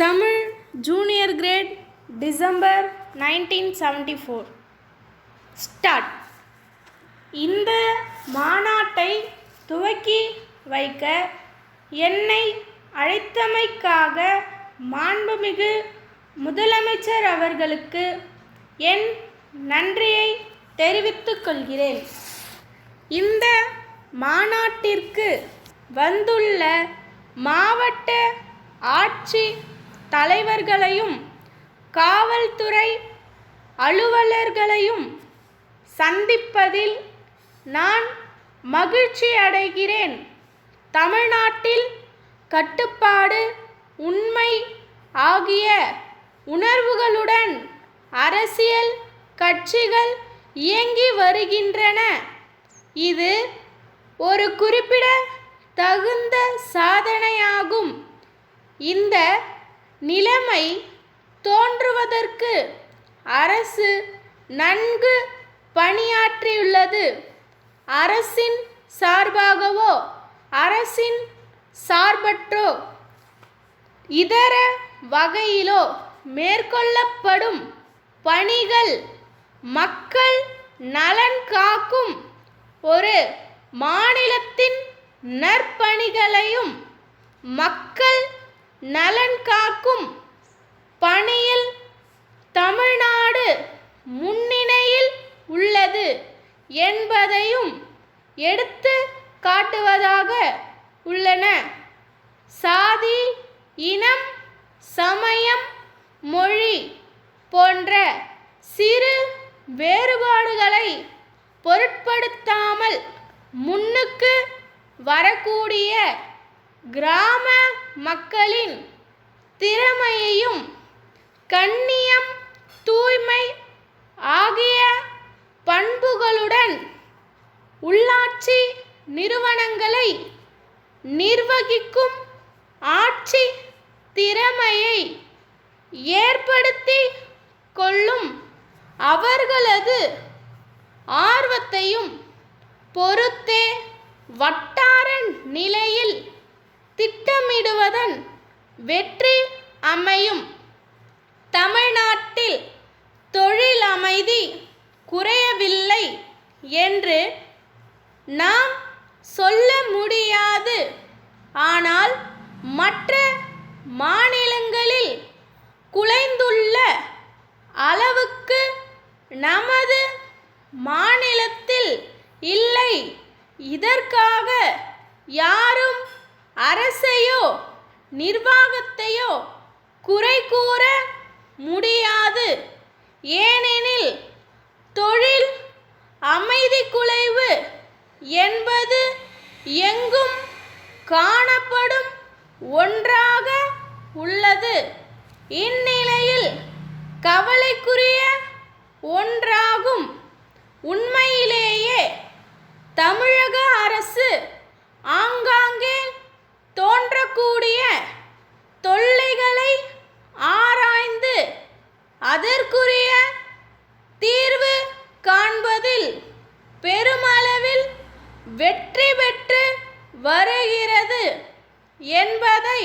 Tamil junior great December 1974 start. இந்த மாநாட்டை துவக்கி வைக்க என்னை அழைத்தமைக்காக மாண்புமிகு முதலமைச்சர் அவர்களுக்கு என் நன்றியை தெரிவித்துக் கொள்கிறேன். இந்த மாநாட்டிற்கு வந்துள்ள மாவட்ட ஆட்சி தலைவர்களையும் காவல்துறை அலுவலர்களையும் சந்திப்பதில் நான் மகிழ்ச்சி அடைகிறேன். தமிழ்நாட்டில் கட்டுப்பாடு, உண்மை ஆகிய உணர்வுகளுடன் அரசியல் கட்சிகள் இயங்கி வருகின்றன. இது ஒரு குறிப்பிடத்தகுந்த சாதனையாகும். இந்த நிலைமை தோன்றுவதற்கு அரசு நன்கு பணியாற்றியுள்ளது. அரசின் சார்பாகவோ அரசின் சார்பற்றோ இதர வகையிலோ மேற்கொள்ளப்படும் பணிகள் மக்கள் நலன் காக்கும் ஒரு மாநிலத்தின் நற்பணிகளையும் மக்கள் நலன் காக்கும் பணியில் தமிழ்நாடு முன்னணியில் உள்ளது என்பதையும் எடுத்து காட்டுவதாக உள்ளன. சாதி, இனம், சமயம், மொழி போன்ற சிறு வேறுபாடுகளை பொருட்படுத்தாமல் முன்னுக்கு வரக்கூடிய கிராம மக்களின் திறமையையும் கண்ணியம், தூய்மை ஆகிய பண்புகளுடன் உள்ளாட்சி நிறுவனங்களை நிர்வகிக்கும் ஆட்சி திறமையை ஏற்படுத்தி கொள்ளும் அவர்களது ஆர்வத்தையும் பொறுத்தே வட்டார நிலையில் திட்டமிடுவதன் வெற்றி அமையும். தமிழ்நாட்டில் தொழில் அமைதி குறையவில்லை என்று நாம் சொல்ல முடியாது. ஆனால் மற்ற மாநிலங்களில் குலைந்துள்ள அளவுக்கு நமது மாநிலத்தில் இல்லை. இதற்காக யாரும் அரசையோ நிர்வாகத்தையோ குறை கூற முடியாது. ஏனெனில் தொழில் அமைதி குலைவு என்பது எங்கும் காணப்படும் ஒன்றாக உள்ளது. இந்நிலையில் கவலைக்குரிய ஒன்றாகும். உண்மையிலேயே தமிழக அரசு ஆங்காங்கே தோன்றக்கூடிய தொல்லைகளை ஆராய்ந்து அதற்குரிய தீர்வு காண்பதில் பெருமளவில் வெற்றி பெற்று வருகிறது என்பதை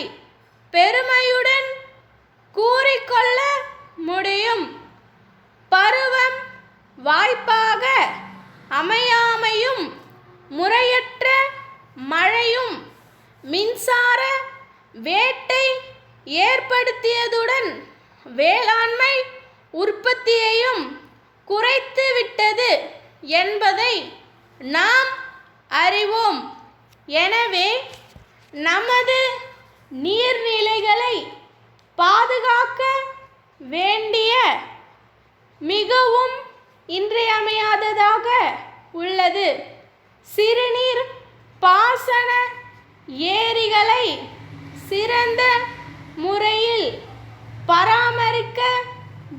பெருமையுடன் கூறிக்கொள்ள முடியும். பருவம் வாய்ப்பாக அமையாமையும் முறையற்ற மழையும் மின்சார வேட்டை ஏற்படுத்தியதுடன் வேளாண்மை உற்பத்தியையும் குறைத்துவிட்டது என்பதை நாம் அறிவோம். எனவே நமது நீர்நிலைகளை பாதுகாக்க வேண்டிய மிகவும் இன்றியமையாததாக உள்ளது. சிறுநீர் பாசன ஏரிகளை சிறந்த முறையில் பராமரிக்க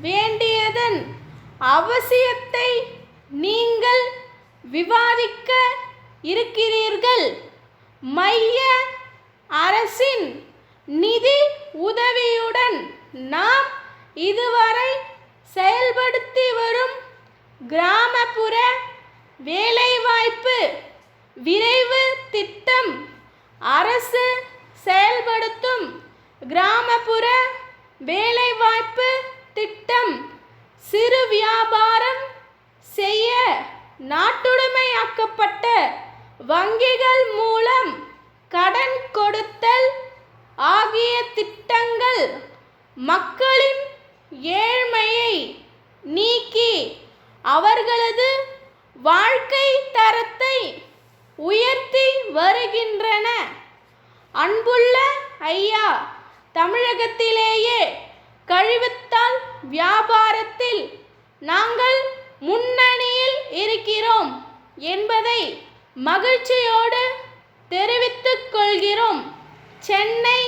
வேண்டியதன் அவசியத்தை நீங்கள் விவாதிக்க இருக்கிறீர்கள். மைய அரசின் நிதி உதவியுடன் நாம் இதுவரை செயல்படுத்தி வரும் கிராமப்புற வேலைவாய்ப்பு விரைவு திட்டம், அரசு செயல்படுத்தும் கிராமப்புற வேலைவாய்ப்பு திட்டம், சிறு வியாபாரம் செய்ய நாட்டுடைமையாக்கப்பட்ட வங்கிகள் மூலம் கடன் கொடுத்தல் ஆகிய திட்டங்கள் மக்களின் ஏழ்மையை நீக்கி அவர்களது வாழ்க்கை தரத்தை உயர்த்தி வருகின்றன. அன்புள்ள ஐயா, தமிழகத்திலேயே கழிவுத்தாள் வியாபாரத்தில் நாங்கள் முன்னணியில் இருக்கிறோம் என்பதை மகிழ்ச்சியோடு தெரிவித்துக் கொள்கிறோம். சென்னை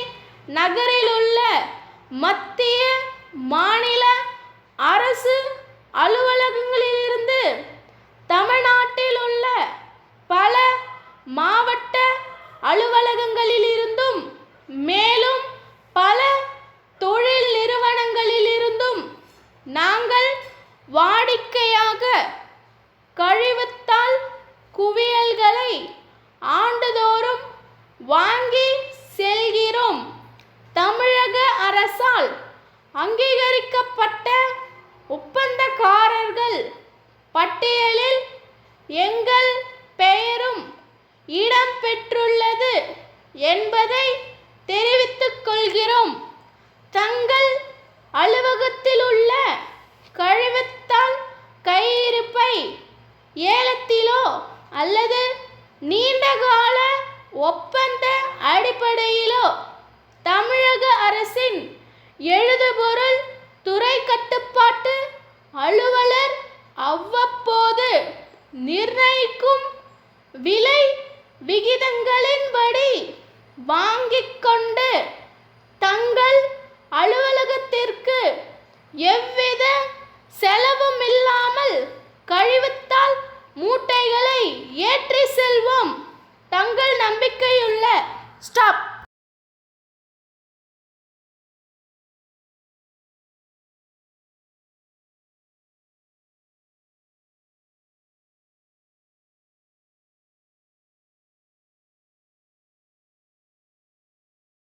நகரிலுள்ள மத்திய மாநில அரசு அலுவலகங்களிலிருந்து தமிழ்நாட்டில் உள்ள பல மாவட்ட அலுவலகங்களிலிருந்தும் மேலும் பல தொழில் நிறுவனங்களிலிருந்தும் நாங்கள் வாடிக்கையாக கழிவுத்தாள் குவியல்களை ஆண்டுதோறும் வாங்கி செல்கிறோம். தமிழக அரசால் அங்கீகரிக்கப்பட்ட ஒப்பந்தக்காரர்கள் பட்டியலில் எங்கள் பெயரும் இடம் பெற்றுள்ளது என்பதை தெரிவித்துக் கொள்கிறோம். தங்கள் அலுவலகத்தில் உள்ள கழிவுத்தாள் கையிருப்பை ஏலத்திலோ அல்லது நீண்டகால ஒப்பந்த அடிப்படையிலோ தமிழக அரசின் எழுதுபொருள் துறை கட்டுப்பாட்டு அலுவலர் அவ்வப்போது நிர்ணயிக்கும் விலை விகிதங்களின்படி வாங்கிக் கொண்டு